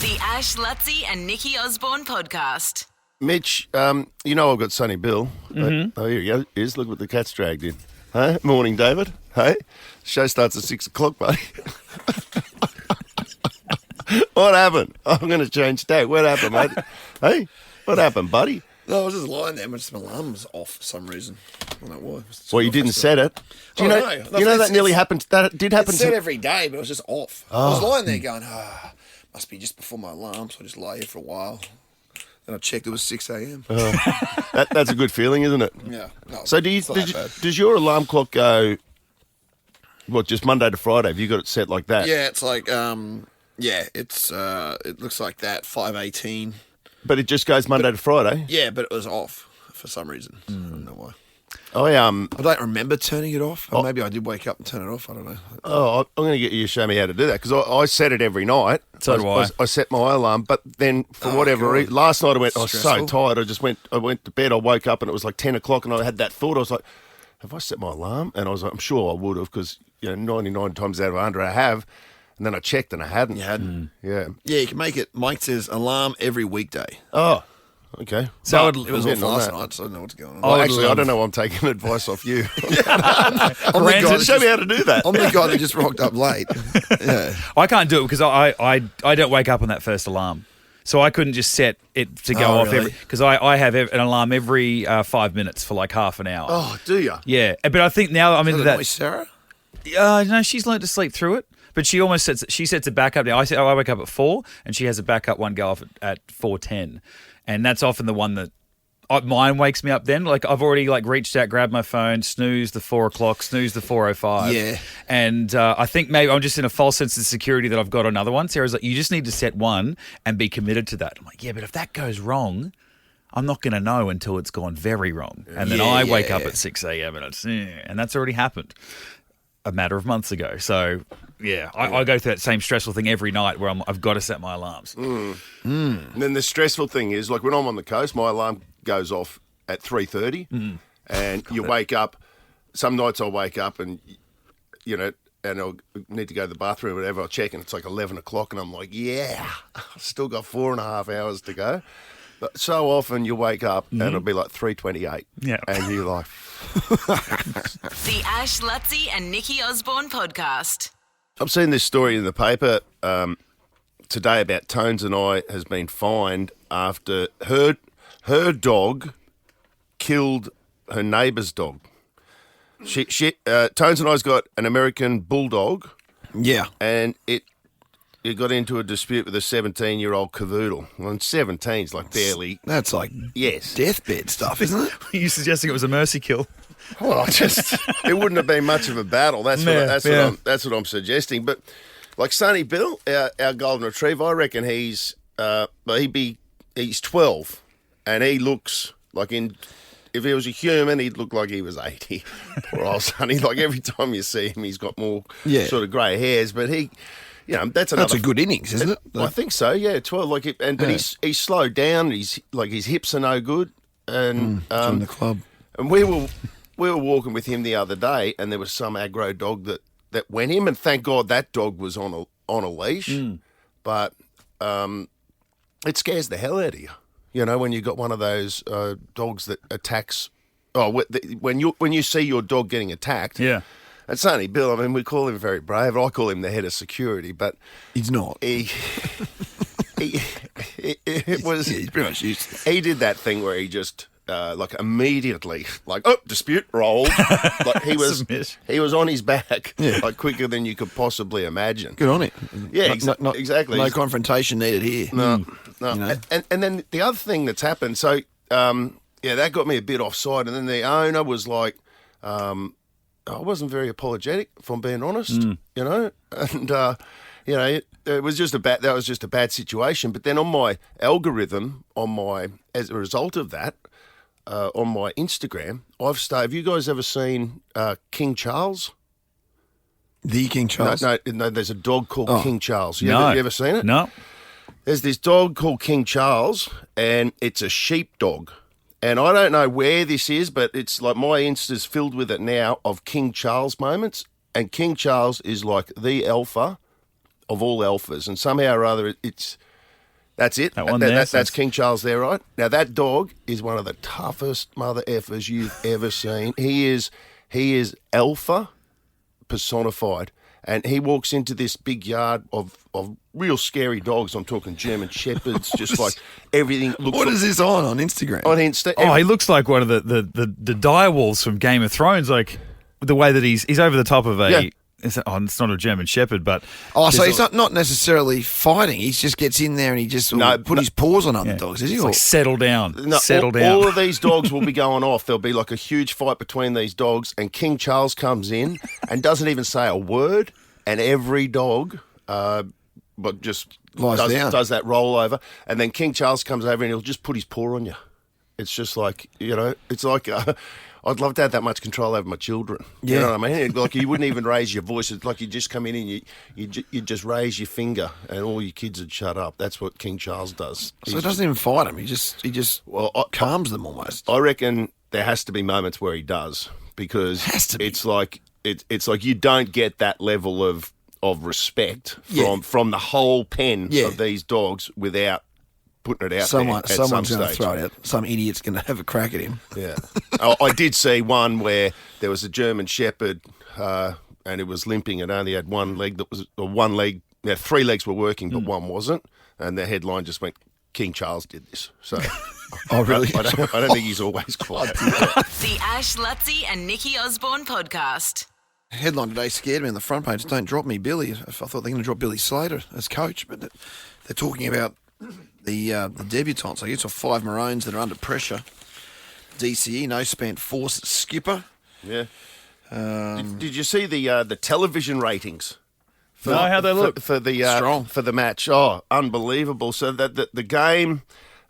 The Ash, Lutzi and Nikki Osborne podcast. Mitch, you know I've got Sonny Bill. Mm-hmm. Oh, here he is. Look what the cat's dragged in. Hey, morning, David. Hey, the show starts at 6 o'clock, buddy. What happened? I'm going to change tack. What happened, mate? Hey, what happened, buddy? No, I was just lying there, but just my alarm was off for some reason. I don't know why. Well, you didn't set it. Do you know? No. You know that nearly happened. That did happen. It's set every day, but it was just off. I was lying there going, must be just before my alarm, so I just lay here for a while. Then I checked, it was 6 a.m. That's a good feeling, isn't it? Yeah. No, So it's not that bad. does your alarm clock go? What, just Monday to Friday? Have you got it set like that? Yeah, it's like, it's it looks like that, 5:18. But it just goes Monday to Friday. Yeah, but it was off for some reason. I don't know why. I I don't remember turning it off. Or maybe I did wake up and turn it off. I don't know. I'm going to get you to show me how to do that because I set it every night. So do I. I set my alarm, but then for whatever God. reason, last night I was so Stressful. tired. I went to bed. I woke up and it was like 10 o'clock, and I had that thought. I was like, "Have I set my alarm?" And I was like, "I'm sure I would have because 99 times out of 100 I have." And then I checked and I hadn't. You hadn't? Yeah. Yeah, you can make it. Mike says alarm every weekday. Oh. Okay. So But it was I'm off getting on last that. night, so I don't know what's going on. Well, would actually, I love- don't know. I'm taking advice off you. I'm the guy that Show me just- how to do that. I'm the guy that just rocked up late. Yeah. I can't do it because I don't wake up on that first alarm. So I couldn't just set it to go Oh, off really? because I have an alarm every 5 minutes for like half an hour. Oh, do you? Yeah, but I think now I'm into That annoy that. Sarah? No, she's learned to sleep through it, but she almost sets a backup now. I wake up at 4, and she has a backup one go off at 4:10, and that's often the one that mine wakes me up. Then like I've already like reached out, grabbed my phone, snooze the 4 o'clock, snooze the 4:05. Yeah. and I think maybe I'm just in a false sense of security that I've got another one. Sarah's like, you just need to set one and be committed to that. I'm like, yeah, but if that goes wrong, I'm not going to know until it's gone very wrong. And then I wake up at 6 a.m. and that's already happened a matter of months ago. So, yeah, I go through that same stressful thing every night where I've got to set my alarms. And then the stressful thing is, like when I'm on the coast, my alarm goes off at 3:30, and you wake up. Some nights I'll wake up and and I'll need to go to the bathroom or whatever. I'll check and it's like 11 o'clock, and I'm like, yeah, I've still got 4.5 hours to go. But so often you wake up and it'll be like 3:28, Yeah. and you're like, The Ash, Lutzi and Nikki Osborne podcast. I've seen this story in the paper today about Tones and I has been fined after her dog killed her neighbour's dog. Tones and I's got an American bulldog, Yeah. and it got into a dispute with a 17-year-old cavoodle. Well, 17's like barely. That's like Yes. deathbed stuff, isn't it? Are you suggesting it was a mercy kill? Well, it wouldn't have been much of a battle. That's what I'm suggesting. But like Sonny Bill, our golden retriever, I reckon he's 12, and he looks like if he was a human, he'd look like he was 80. Poor old Sonny. Like every time you see him, he's got more sort of grey hairs. But he, that's another. That's a good innings, isn't it? I think so. Yeah, 12. But he's slowed down. His hips are no good, and Join the club. and we were walking with him the other day, and there was some aggro dog that went him, and thank God that dog was on a leash. But it scares the hell out of you, when you got one of those dogs that attacks. Oh, when you see your dog getting attacked, Yeah. And Sonny Bill, I mean, we call him very brave. I call him the head of security, but He's not. it was. Yeah, he's pretty much useless. He did that thing where he just immediately dispute rolled. Like Submit. he was on his back like quicker than you could possibly imagine. Good on it. Yeah, Not- exactly. No confrontation needed here. No. You know? And then the other thing that's happened, so that got me a bit offside. And then the owner was like, I wasn't very apologetic, if I'm being honest, and it was just that was just a bad situation. But then on my algorithm, as a result of that, on my Instagram, have you guys ever seen King Charles? The King Charles. No, there's a dog called King Charles. You ever seen it? No. There's this dog called King Charles, and it's a sheepdog. And I don't know where this is, but it's like my Insta's filled with it now of King Charles moments. And King Charles is like the alpha of all alphas. And somehow or other, it's That's it. That one there, so That's King Charles there, right? Now, that dog is one of the toughest mother effers you've ever seen. He is alpha personified. And he walks into this big yard of real scary dogs. I'm talking German Shepherds, just like everything looks What is this on Instagram? on Insta. Oh, he looks like one of the direwolves from Game of Thrones, like the way that he's over the top of a. Yeah. It's not a German Shepherd, but So he's not necessarily fighting. He just gets in there and he just put his paws on other dogs. Is he? it's like settle down, No, settle all, down. all of these dogs will be going off. There'll be like a huge fight between these dogs, and King Charles comes in and doesn't even say a word, and every dog, but just Lies down. does that roll over, and then King Charles comes over and he'll just put his paw on you. It's just like, it's like I'd love to have that much control over my children. You know what I mean? Like you wouldn't even raise your voice. It's like you just come in and you just raise your finger, and all your kids would shut up. That's what King Charles does. So he doesn't even fight them. He just calms them almost. I reckon there has to be moments where he does, because Has to be. it's like it's like you don't get that level of respect from the whole pen of these dogs without putting it out there at some Someone's going to stage. throw it out. Some idiot's going to have a crack at him. Yeah. I did see one where there was a German Shepherd and it was limping and only had one leg three legs were working, but one wasn't. And the headline just went, King Charles did this. So Oh, really? I don't think he's always quiet. The Ash, Lutzi and Nikki Osborne podcast. Headline today scared me on the front page. Don't drop me, Billy. I thought they were going to drop Billy Slater as coach, but they're talking about the debutants. I guess of 5 Maroons that are under pressure. DCE, no spent force skipper. Yeah. Did you see the television ratings? No, how they look? For the Strong. for the match. Oh, unbelievable! So that the game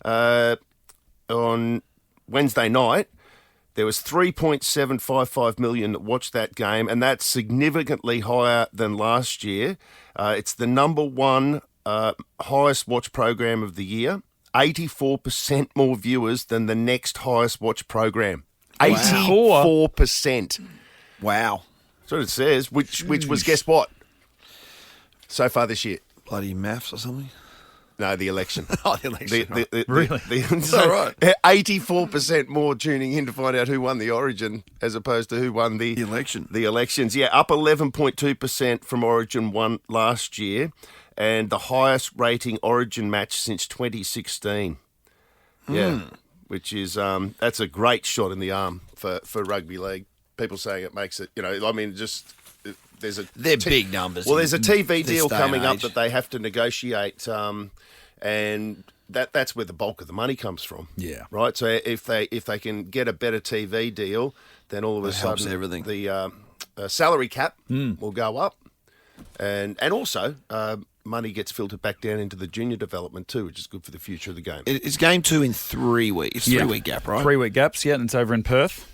on Wednesday night, there was 3.755 million that watched that game, and that's significantly higher than last year. It's the number one highest watch program of the year. 84% more viewers than the next highest watch program. 84%. Wow. That's what it says, which was, guess what? So far this year. Bloody maths or something. No, the election. Oh, the election. Really? So, right. 84% more tuning in to find out who won the Origin as opposed to who won the election. The elections. Yeah, up 11.2% from Origin 1 last year, and the highest rating Origin match since 2016. Yeah, which is that's a great shot in the arm for rugby league. People saying it makes it, I mean, just there's a They're big numbers. Well, there's a TV this deal day and coming up age. that they have to negotiate, and that's where the bulk of the money comes from. Yeah. Right. So if they can get a better TV deal, then all of a That helps sudden everything. the salary cap will go up, and also money gets filtered back down into the junior development too, which is good for the future of the game. It's game 2 in 3 weeks. It's 3-week gap, right? 3-week gaps, yeah, and it's over in Perth,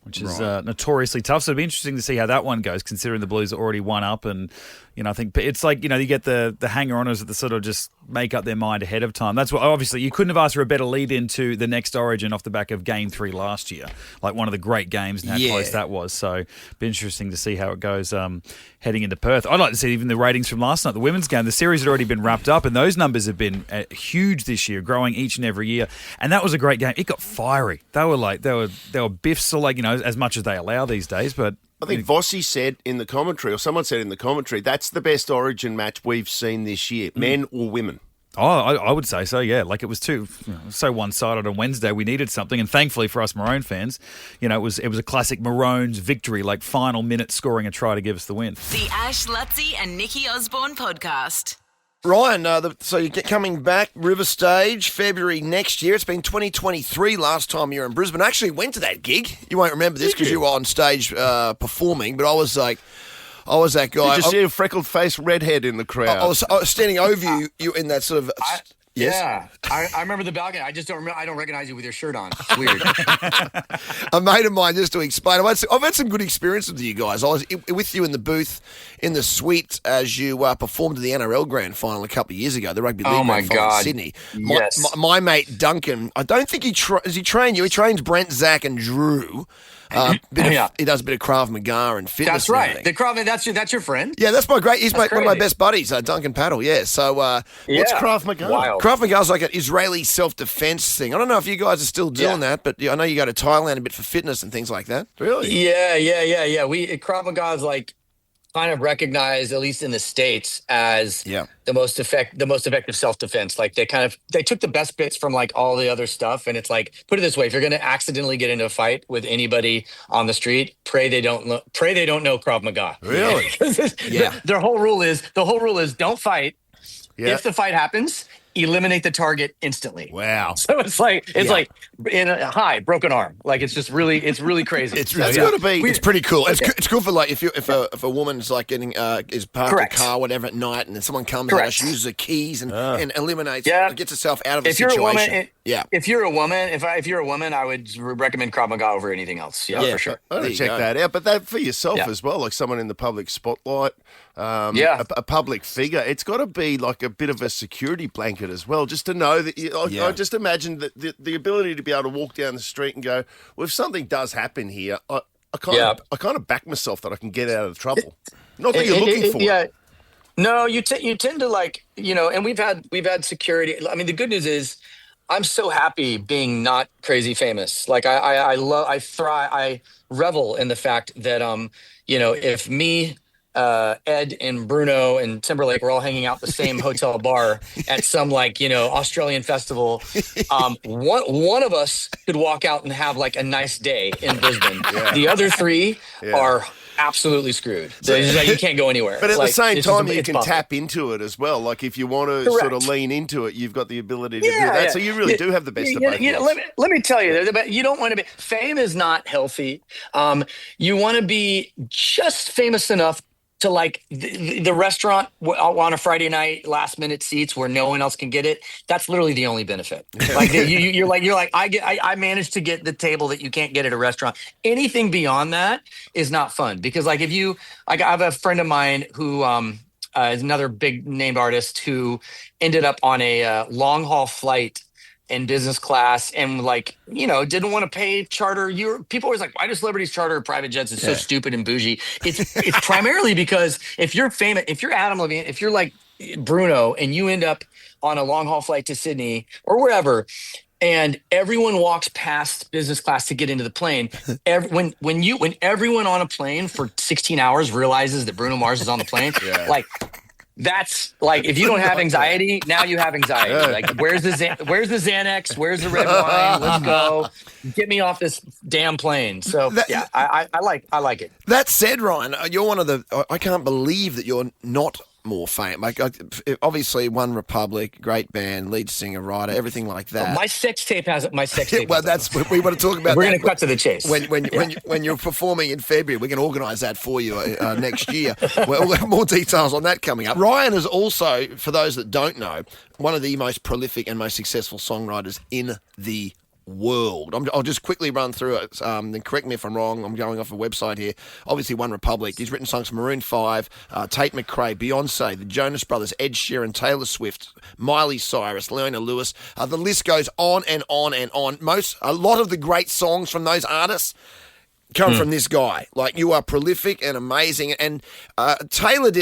which is notoriously tough. So it'll be interesting to see how that one goes, considering the Blues are already one up. And, I think it's like, you get the hanger-oners that sort of just make up their mind ahead of time. That's what, obviously, you couldn't have asked for a better lead into the next Origin off the back of Game 3 last year. Like one of the great games and how close that was. So it'll be interesting to see how it goes heading into Perth. I'd like to see even the ratings from last night, the women's game. The series had already been wrapped up, and those numbers have been huge this year, growing each and every year. And that was a great game. It got fiery. They were biffs, or as much as they allow these days, but I think Vossi said in the commentary, or someone said in the commentary, that's the best Origin match we've seen this year, men or women. Oh, I would say so, yeah. Like it was so one-sided on Wednesday. We needed something, and thankfully for us Maroon fans, it was a classic Maroons victory, like final minute scoring a try to give us the win. The Ash, Lutzi and Nikki Osborne podcast. Ryan, so you're coming back, River Stage, February next year. It's been 2023 last time you were in Brisbane. I actually went to that gig. You won't remember this because you were on stage performing, but I was that guy. Did you see a freckled-faced redhead in the crowd? I was standing over you in that sort of... Yes? Yeah, I remember the balcony. I just don't remember. I don't recognize you with your shirt on. It's weird. A mate of mine, just to explain, I've had some good experiences with you guys. I was with you in the booth, in the suite, as you performed at the NRL Grand Final a couple of years ago, the Rugby League Oh, my Grand Final in God. Sydney. Yes. My mate Duncan, I don't think does he train you? He trains Brent, Zach and Drew. He does a bit of Krav Maga and fitness. That's and right. everything. The Krav, that's your friend. Yeah, that's my great. He's one of my crazy. best buddies, Duncan Paddle. Yeah. So What's Krav Maga? Wild. Krav Maga is like an Israeli self-defense thing. I don't know if you guys are still doing that, but I know you go to Thailand a bit for fitness and things like that. Really? Yeah. Krav Maga is like kind of recognized, at least in the States, as the most effective self-defense. Like they took the best bits from like all the other stuff, and it's like, put it this way: if you're going to accidentally get into a fight with anybody on the street, pray they don't know Krav Maga. Really? Their whole rule is don't fight. Yeah. If the fight happens, eliminate the target instantly. Wow. So it's like in a broken arm. Like it's really crazy. It's got to be. It's pretty cool. It's cool for like if a woman's like getting is parked Correct. a car whatever at night, and then someone comes Correct. out, she uses her keys and eliminates, Yeah. gets herself out of a If you're a situation. woman, if you're a woman, I would recommend Krav Maga over anything else. Yeah, for sure. I There gotta you check go. that out. But that for yourself Yeah. as well, like someone in the public spotlight, Yeah. a public figure. It's got to be like a bit of a security blanket as well, just to know that. I just imagine that the ability to be able to walk down the street and go, well, if something does happen here, I kind of back myself that I can get out of trouble. Not that you're looking for. Yeah. No, you tend to like, and we've had security. I mean, the good news is I'm so happy being not crazy famous. Like I revel in the fact that, if me, Ed and Bruno and Timberlake were all hanging out at the same hotel bar at some Australian festival. One of us could walk out and have like a nice day in Brisbane. The other three are absolutely screwed. You can't go anywhere. But at the same time, you it's can possible. tap into it as well. Like if you want to Correct. sort of lean into it, you've got the ability to do that. Yeah. So you really do have the best of both worlds. Let me tell you, you don't want to be. Fame is not healthy. You want to be just famous enough to like the restaurant on a Friday night, last minute seats where no one else can get it. That's literally the only benefit. Like you're like I managed to get the table that you can't get at a restaurant. Anything beyond that is not fun, because like I have a friend of mine who is another big named artist who ended up on a long haul flight in business class and didn't want to pay charter. People always like, why do celebrities charter private jets? It's so stupid and bougie. It's primarily because if you're famous, if you're Adam Levine, if you're like Bruno and you end up on a long haul flight to Sydney or wherever, and everyone walks past business class to get into the plane. When everyone on a plane for 16 hours realizes that Bruno Mars is on the plane, that's like, if you don't have anxiety, now you have anxiety. Like, where's the Xanax? Where's the red wine? Let's go. Get me off this damn plane. So I like it. That said, Ryan, you're one of the. I can't believe that you're not more famous. Like, obviously, One Republic, great band, lead singer, writer, everything like that. My sex tape has it. Well, that's what we want to talk about. We're going to cut to the chase. When you're performing in February, we can organise that for you next year. We'll have more details on that coming up. Ryan is also, for those that don't know, one of the most prolific and most successful songwriters in the world. I'll just quickly run through it. Then correct me if I'm wrong. I'm going off a website here. Obviously, One Republic. He's written songs for Maroon 5, Tate McRae, Beyonce, the Jonas Brothers, Ed Sheeran, Taylor Swift, Miley Cyrus, Leona Lewis. The list goes on and on and on. A lot of the great songs from those artists come from this guy. Like, you are prolific and amazing. And Taylor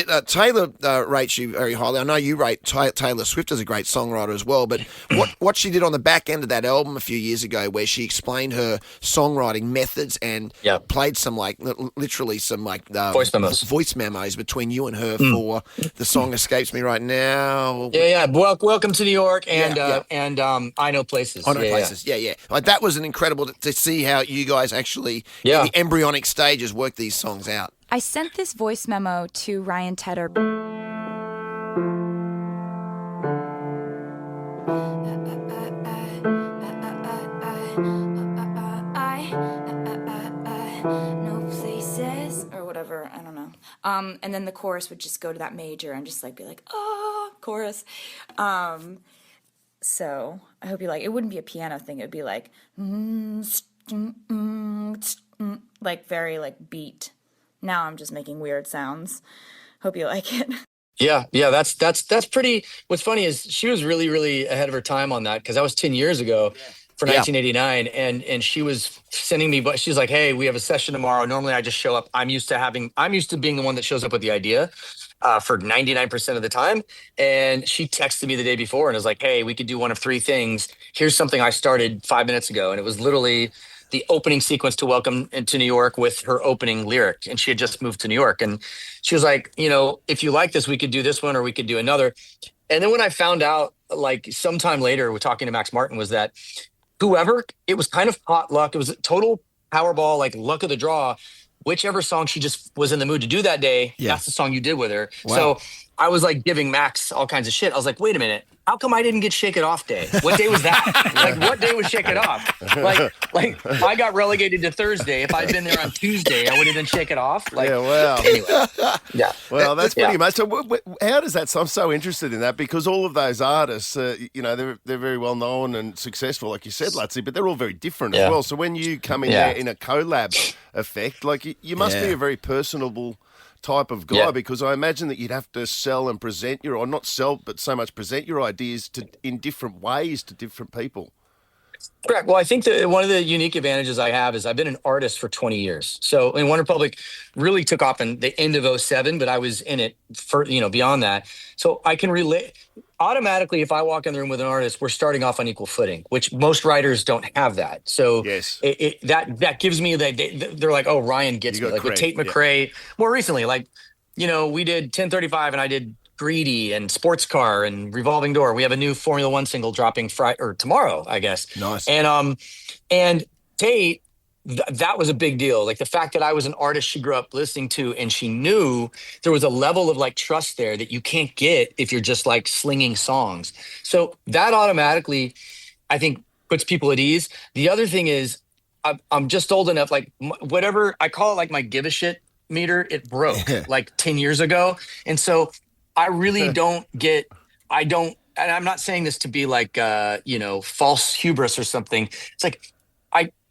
rates you very highly. I know you rate Taylor Swift as a great songwriter as well. But what she did on the back end of that album a few years ago, where she explained her songwriting methods and played some literally some voice memos between you and her for the song escapes me right now. Welcome to New York and I Know Places. I Know Places. Yeah. Like, that was an incredible to see how you guys actually in the embryonic stages work these songs out. I sent this voice memo to Ryan Tedder. No places or whatever, I don't know. And then the chorus would just go to that major and just like be like, oh, chorus. So I hope you like. It wouldn't be a piano thing. It would be like, like very like beat. Now I'm just making weird sounds. Hope you like it. Yeah, that's pretty. What's funny is she was really, really ahead of her time on that, because that was 10 years ago. for 1989, and she was sending me, but she's like, "Hey, we have a session tomorrow. Normally, I just show up. I'm used to being the one that shows up with the idea for 99% of the time." And she texted me the day before and was like, "Hey, we could do one of three things. Here's something I started 5 minutes ago," and it was literally the opening sequence to Welcome to New York with her opening lyric. And she had just moved to New York, and she was like, "If you like this, we could do this one or we could do another." And then when I found out, like sometime later, we're talking to Max Martin, was that whoever, it was kind of pot luck. It was a total Powerball, like luck of the draw. Whichever song she just was in the mood to do that day, that's the song you did with her. Wow. So I was like giving Max all kinds of shit. I was like, wait a minute. How come I didn't get Shake It Off day? What day was that? Like, what day was Shake It Off? Like I got relegated to Thursday. If I'd been there on Tuesday, I would have done Shake It Off. Like, Yeah, wow. Anyway, yeah. Well, that's pretty Yeah. much. So, how does that? So I'm so interested in that because all of those artists, they're very well known and successful, like you said, Lutzy, but they're all very different as Yeah. well. So when you come in there in a collab effect, like you must be a very personable type of guy because I imagine that you'd have to sell and present or not sell, but so much present your ideas in different ways to different people. Correct. Well, I think that one of the unique advantages I have is I've been an artist for 20 years. So, and One Republic really took off in the end of '07, but I was in it for, beyond that. So I can relate automatically. If I walk in the room with an artist, we're starting off on equal footing, which most writers don't have that. So Yes. that gives me they're like, oh, Ryan gets You me. got Like with cred, Tate McRae, more recently, we did 1035 and I did Greedy and Sports Car and Revolving Door. We have a new Formula One single dropping tomorrow, I guess. Nice. And Tate, that was a big deal. Like the fact that I was an artist she grew up listening to, and she knew there was a level of like trust there that you can't get if you're just like slinging songs. So that automatically, I think, puts people at ease. The other thing is, I'm just old enough, like whatever I call it, like my give a shit meter, it broke like 10 years ago, and so I really and I'm not saying this to be like, false hubris or something. It's like,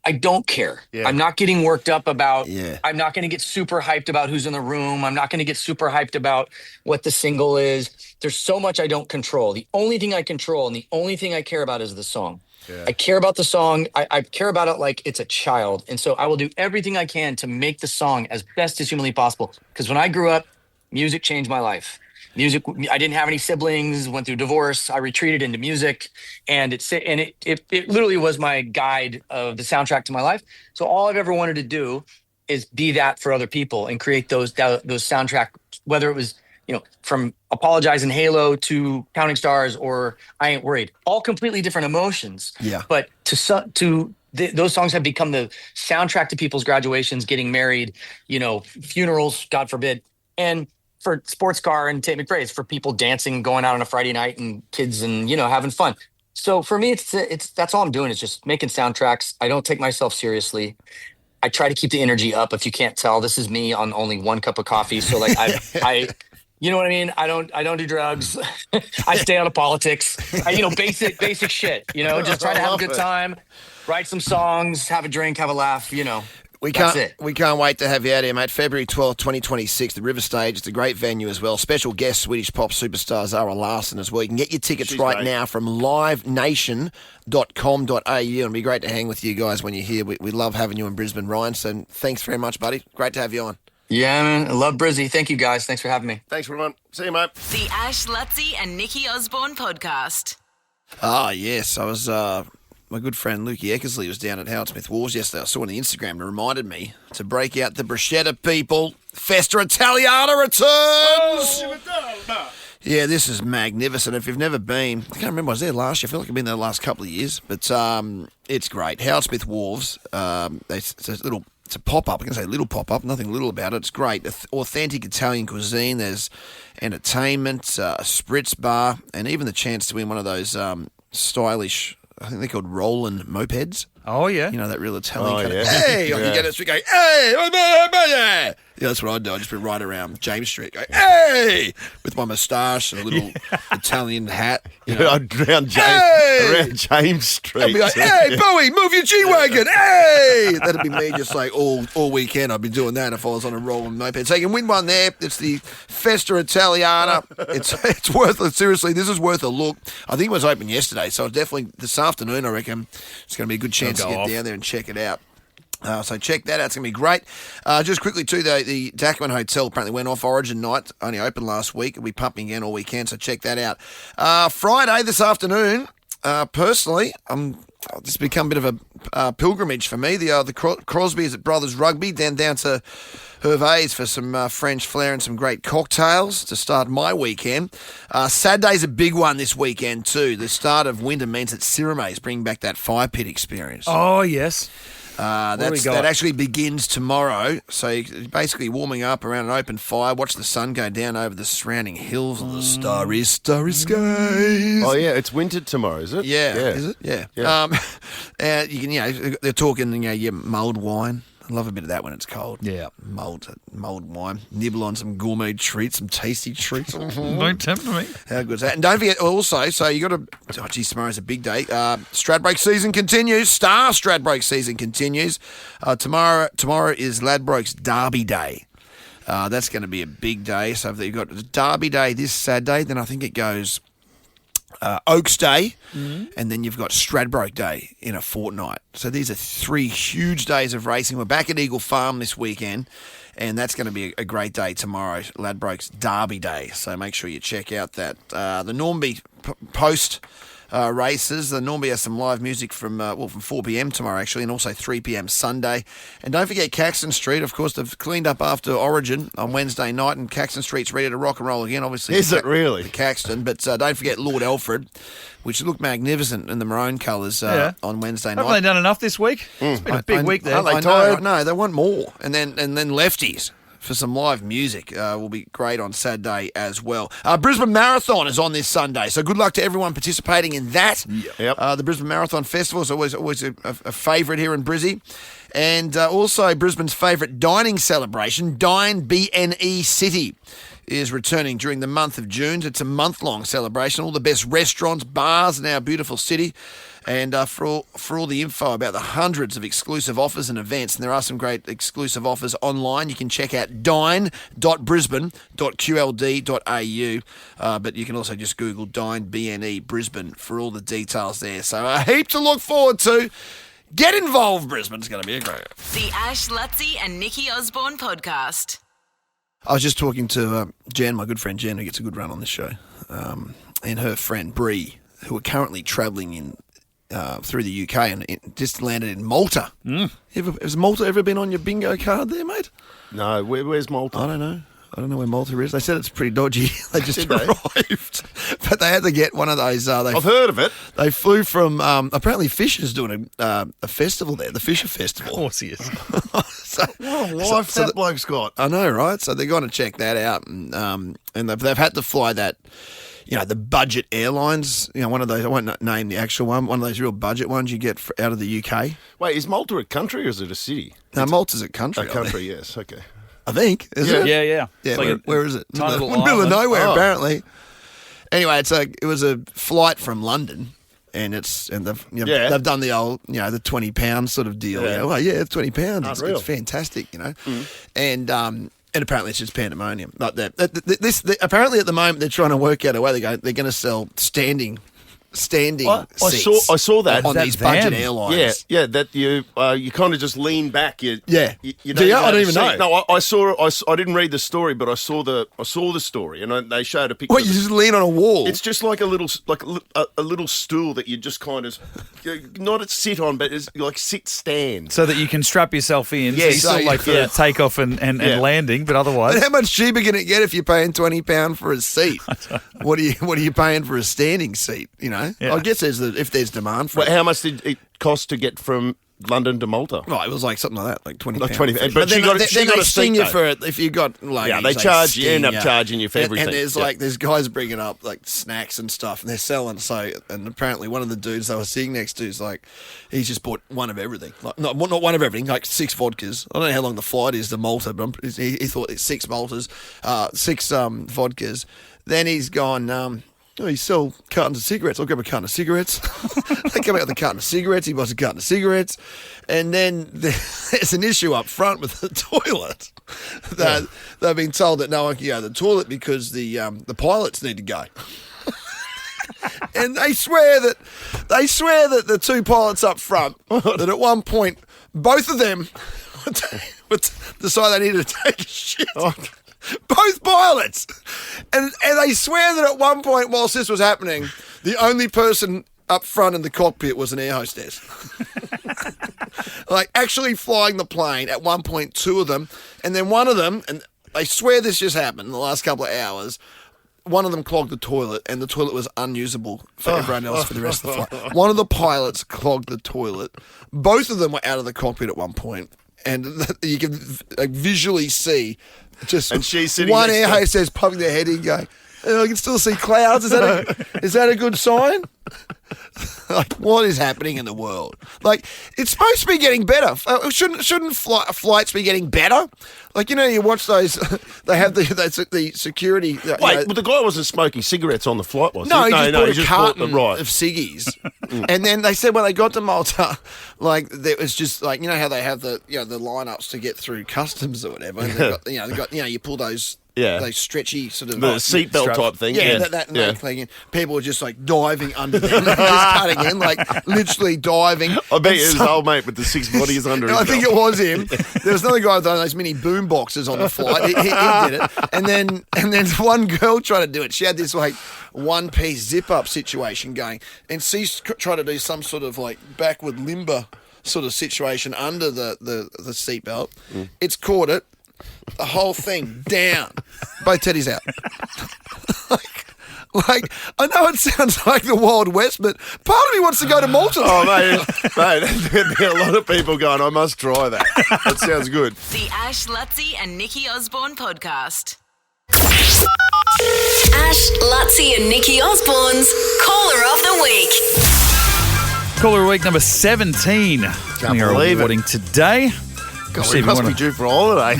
I don't care. Yeah. I'm not getting worked up about, I'm not going to get super hyped about who's in the room. I'm not going to get super hyped about what the single is. There's so much I don't control. The only thing I control and the only thing I care about is the song. Yeah. I care about the song. I care about it like it's a child. And so I will do everything I can to make the song as best as humanly possible. Because when I grew up, music changed my life. Music, I didn't have any siblings, went through divorce. I retreated into music, and it literally was my guide of the soundtrack to my life. So all I've ever wanted to do is be that for other people and create those soundtrack, whether it was, from Apologize and Halo to Counting Stars or I Ain't Worried, all completely different emotions. Yeah. But those songs have become the soundtrack to people's graduations, getting married, funerals, God forbid. And for Sports Car and Tate McRae, it's for people dancing, going out on a Friday night and kids and, having fun. So for me, it's that's all I'm doing is just making soundtracks. I don't take myself seriously. I try to keep the energy up. If you can't tell, this is me on only one cup of coffee. So like I you know what I mean? I don't do drugs. I stay out of politics. Basic shit, just try to have a good time, write some songs, have a drink, have a laugh, We That's can't, it. we can't wait to have you out here, mate. February 12th, 2026, the River Stage. It's a great venue as well. Special guest Swedish pop superstar Zara Larsson as well. You can get your tickets She's right great. now from livenation.com.au. It'll be great to hang with you guys when you're here. We love having you in Brisbane, Ryan. So thanks very much, buddy. Great to have you on. Yeah, man. I love Brizzy. Thank you guys. Thanks for having me. Thanks, everyone. See you, mate. The Ash, Lutzy, and Nikki Osborne podcast. Ah, yes. I was... my good friend Lukey Eckersley was down at Howard Smith Wharves yesterday. I saw on the Instagram and it reminded me to break out the bruschetta, people. Festa Italiana returns! Yeah, this is magnificent. If you've never been, I can't remember, I was there last year. I feel like I've been there the last couple of years. But it's great. Howard Smith Wharves, it's a pop-up. I can say little pop-up, nothing little about it. It's great. Authentic Italian cuisine. There's entertainment, a spritz bar, and even the chance to win one of those stylish... I think they're called Roland mopeds. Oh, yeah. You know, that real Italian Oh, kind yeah. of, hey, Yeah. you get us, we go, hey, Yeah, that's what I'd do. I'd just be right around James Street, go, hey! With my moustache and a little Italian hat. You know. around James Street. I'd be like, hey, Bowie, move your G-Wagon, hey! That'd be me just like all weekend. I'd be doing that if I was on a rolling moped. So you can win one there. It's the Festa Italiana. It's worth it. Seriously, this is worth a look. I think it was open yesterday, so definitely this afternoon, I reckon, it's going to be a good chance to get down there and check it out. So check that out. It's going to be great. Just quickly, too, the Dacman Hotel apparently went off Origin night. Only opened last week. It'll be pumping again all weekend, so check that out. Friday this afternoon, personally, this has become a bit of a pilgrimage for me. The Crosby's at Brothers Rugby, down to Hervey's for some French flair and some great cocktails to start my weekend. Saturday's a big one this weekend, too. The start of winter means that Sirimae's bringing back that fire pit experience. Oh, yes. That actually begins tomorrow. So you're basically warming up around an open fire, watch the sun go down over the surrounding hills of the starry skies. Oh yeah, it's winter tomorrow, is it? Yeah. Is it? Yeah. And you can, they're talking, your mulled wine. I love a bit of that when it's cold. Yeah. Mulled wine. Nibble on some gourmet treats, some tasty treats. Don't tempt me. How good is that? And don't forget also, so you got to, tomorrow's a big day. Stradbroke season continues. Star Stradbroke season continues. Tomorrow is Ladbroke's Derby Day. That's going to be a big day. So if you've got Derby Day this Saturday, then I think it goes Oaks Day, and then you've got Stradbroke Day in a fortnight. So these are 3 huge days of racing. We're back at Eagle Farm this weekend, and that's going to be a great day tomorrow, Ladbroke's Derby Day. So make sure you check out that. The Normby post races. The Normby has some live music from 4 p.m. tomorrow, actually, and also 3 p.m. Sunday. And don't forget Caxton Street. Of course, they've cleaned up after Origin on Wednesday night, and Caxton Street's ready to rock and roll again, obviously. Is it really? The Caxton. But don't forget Lord Alfred, which looked magnificent in the maroon colours on Wednesday night. Haven't they done enough this week? It's been a big week there. I know, no, they want more. And then Lefties for some live music will be great on Saturday as well. Brisbane Marathon is on this Sunday, so good luck to everyone participating in that. Yep. The Brisbane Marathon Festival is always a favourite here in Brizzy. And also Brisbane's favourite dining celebration, Dine BNE City, is returning during the month of June. It's a month-long celebration. All the best restaurants, bars in our beautiful city. And for all the info about the hundreds of exclusive offers and events, and there are some great exclusive offers online, you can check out dine.brisbane.qld.au, but you can also just Google Dine BNE Brisbane for all the details there. So a heap to look forward to. Get involved, Brisbane. It's going to be a great... The Ash, Lutzi and Nikki Osborne podcast. I was just talking to Jen, my good friend Jen, who gets a good run on this show, and her friend Bree, who are currently travelling in through the UK and just landed in Malta. Has Malta ever been on your bingo card there, mate? No, where's Malta? I don't know where Malta is. They said it's pretty dodgy. They just arrived. But they had to get one of those. I've heard of it. They flew from, apparently Fisher's doing a festival there, the Fisher Festival. Of course he is. What a life that bloke's got. I know, right? So they're going to check that out. And they've had to fly that, the budget airlines, one of those, I won't name the actual one of those real budget ones you get out of the UK. Wait, is Malta a country or is it a city? No, Malta's a country. A country, yes, okay. I think, is it? Yeah. Yeah, where is it? Tiny In the little middle of island. nowhere, apparently. Anyway, it was a flight from London, and they've done the old, the £20 sort of deal. Yeah. It's £20. It's Unreal. fantastic, And apparently it's just pandemonium. Like that. Apparently at the moment they're trying to work out a way. They're going to sell standing seats. I saw that on That these budget van. airlines. Yeah, that you kind of just lean back. You Yeah. I don't even know. No, I saw. I didn't read the story, but I saw the story, and they showed a picture. What, of you it. just lean on a wall? It's just like a little stool that you just kind of not sit on, but it's like stand. So that you can strap yourself in. Yeah, so you still so- like for yeah. takeoff and landing, but otherwise. But how much cheaper can it get if you're paying £20 for a seat? What are you paying for a standing seat? Yeah. I guess if there's demand for Well, it. how much did it cost to get from London to Malta. Right, it was like something like that, like 20 Like pounds. 20, but she then, got, then she they got a sting seat, you though. for it if you got like. Yeah, they charge. end up charging you for everything. And there's Yeah. like there's guys bringing up like snacks and stuff, and they're selling. So and apparently one of the dudes they were sitting next to is like, he's just bought one of everything. Like not one of everything, like 6 vodkas. I don't know how long the flight is to Malta, but he thought it's 6 Maltas, 6 vodkas. Then he's gone. You sell cartons of cigarettes. I'll grab a carton of cigarettes. They come out with a carton of cigarettes. He buys a carton of cigarettes. And then there's an issue up front with the toilet. They've been told that no one can go to the toilet because the pilots need to go. And they swear that the 2 pilots up front, that at one point, both of them would decide they needed to take a shit. Both pilots. And they swear that at one point, whilst this was happening, the only person up front in the cockpit was an air hostess. Like, actually flying the plane, at one point, 2 of them, and then one of them, and they swear this just happened in the last couple of hours, one of them clogged the toilet, and the toilet was unusable for everyone else for the rest of the flight. One of the pilots clogged the toilet. Both of them were out of the cockpit at one point, and you can visually see just And she's sitting one next air to- hostess poking their head in going, "Oh, I can still see clouds. Is that a good sign?" Like, what is happening in the world? Like, it's supposed to be getting better. Shouldn't flights be getting better? Like, you watch those. They have the security. Wait, but the guy wasn't smoking cigarettes on the flight, was No, he? he just bought a carton bought the right. of ciggies. And then they said when they got to Malta, like, there was just like, how they have the the lineups to get through customs or whatever. And they got you pull those those stretchy sort of The seatbelt type thing. yeah, Yeah, that thing. And people were just like diving under them, just cutting in, like literally diving. I bet And his old mate with the 6 bodies under his I think belt. it was him. There was another guy with those mini boom boxes on the flight. He did it, and then one girl tried to do it. She had this like one-piece zip-up situation going, and she's tried to do some sort of like backward limber sort of situation under the seatbelt. It's caught it. The whole thing down. Both teddies out. like, I know it sounds like the Wild West, but part of me wants to go to Malta. Oh, mate, there'd be a lot of people going, I must try that. That sounds good. The Ash, Lutzi and Nikki Osborne podcast. Ash, Lutzi and Nikki Osborne's Caller of the Week. Caller of week number 17. We are believe it. awarding today. God, See we if you must wanna- be due for a holiday.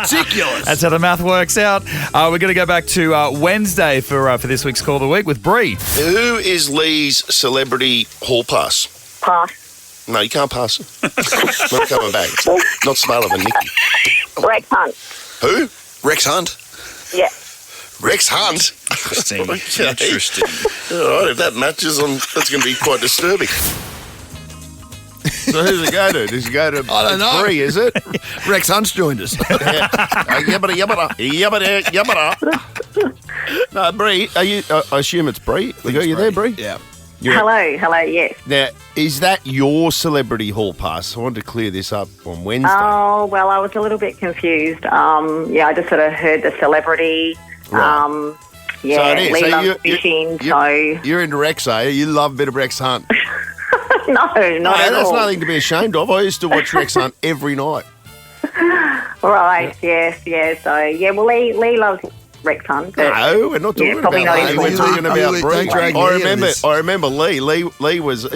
Ridiculous. That's how the math works out. We're going to go back to Wednesday for this week's Call of the Week with Bree. Who is Lee's celebrity hall pass? Pass. No, you can't pass it. Not coming back. Not smarter than Nicky. Rex Hunt. Who? Rex Hunt. Yeah. Rex Hunt. Interesting. Okay. Interesting. All right, if that matches on, that's going to be quite disturbing. So who's it go to? Does it go to I don't know. Bree, is it? Rex Hunt's joined us. Yabbada. No, Bree, are you? I assume it's Bree. Are you there, Bree? Yeah. Hello, yes. Now, is that your celebrity hall pass? I wanted to clear this up on Wednesday. Oh, well, I was a little bit confused. I just sort of heard the celebrity. Right. Yeah, it is. Lee So loves fishing, so... You're into Rex, are you? You love a bit of Rex Hunt. no, not at That's all. nothing to be ashamed of. I used to watch Rex Hunt every night. Right, yes. So, well, Lee loves Rex Hunt. But No, we're not talking probably about not Lee. even We're Lee. talking about Don't Bree. drag Lee into this. I remember Lee. Lee was...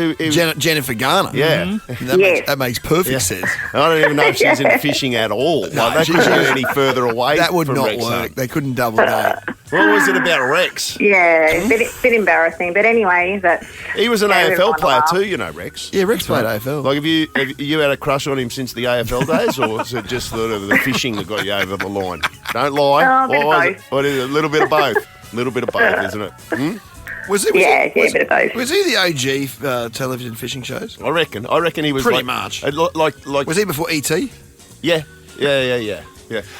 Jennifer Garner. yeah. That makes perfect sense. I don't even know if she's into fishing at all. Like, that couldn't get any further away That would from not Rex work. Hunt. They couldn't double date. What was it about Rex? Yeah, bit embarrassing. But anyway, He was an Yeah, AFL everyone player laughed. too, you know, Rex. Yeah, Rex played AFL. Like, have you had a crush on him since the AFL days, or is it just sort of the fishing that got you over the line? Don't lie. Oh, a bit of was both. it? What is it? A little bit of both. A little bit of both, isn't it? Hmm? Was he? Yeah, a bit of both. Was he the OG television fishing shows? I reckon he was Pretty like, much. Like Was he before E ET? Yeah.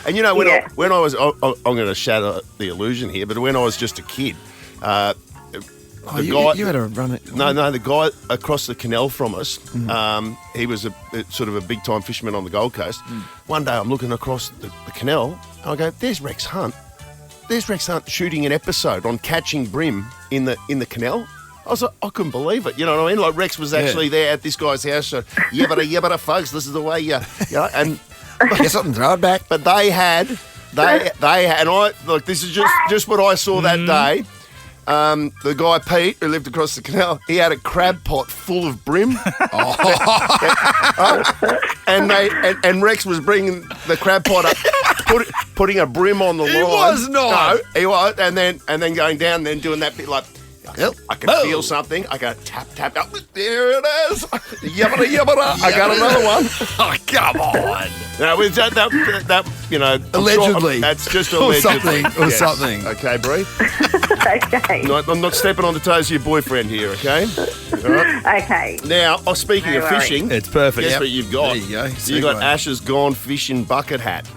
And you know, when Yeah. I was, I'm going to shatter the illusion here, but when I was just a kid, You had to run it. No, the guy across the canal from us, he was a sort of a big time fisherman on the Gold Coast. One day I'm looking across the canal, and I go, "There's Rex Hunt. There's Rex Hunt shooting an episode on catching brim in the canal." I was like, I couldn't believe it. You know what I mean? Like Rex was actually there at this guy's house. So, yibbada, folks, this is the way you know, and Get something, throw it back. but they had, and I look. This is just what I saw that day. The guy Pete, who lived across the canal, he had a crab pot full of brim. And Rex was bringing the crab pot up, putting a brim on the line. He was not. No, he was, and then going down, and then doing that bit like. I can feel something. I go tap. Oh, there it is. Yabbada. I got another one. Oh, come on. No, with that you know. Allegedly. That's just Or allegedly. something, or something. Okay, Bree. Okay. I'm not stepping on the toes of your boyfriend here, okay? All right. Okay. Now, speaking No of worries. fishing, It's perfect. guess what you've got? There you go. You got Segue. Ash's Gone Fishing bucket hat.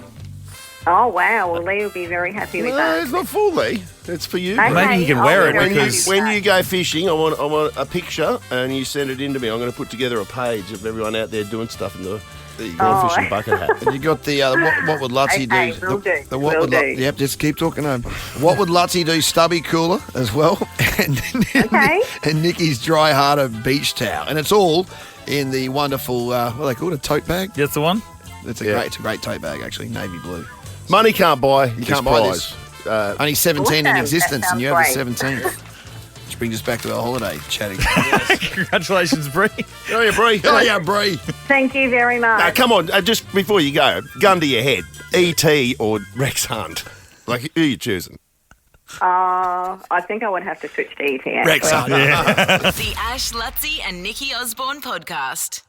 Oh, wow. Well, Lee will be very happy with No, that. it's not for Lee. It's for you. Okay, Maybe you can I'll wear be it very because- happy with When you that. go fishing, I want a picture, and you send it in to me. I'm going to put together a page of everyone out there doing stuff in the Gone Oh. Fishing bucket hat. And you got the what would Lutzy Okay, do? will do, The what will would do. Yep, just keep talking home. What would Lutzy do? Stubby cooler as well, and Okay. and Nikki's dry harder beach towel, and it's all in the wonderful what are they called, a tote bag. That's the one. It's a great tote bag actually, navy blue. Money can't buy. You can't buy this. Only 17 in Awesome. existence, That and you have the sounds 17th. Which brings us back to our holiday chatting. Congratulations, Bree. Oh, yeah, Bree. Oh yeah, Bree. Thank you very much. Now, come on, just before you go, gun to your head. E.T. or Rex Hunt? Like, who are you choosing? I think I would have to switch to ET. Rex Hunt. The Ash, Lutzy, and Nikki Osborne podcast.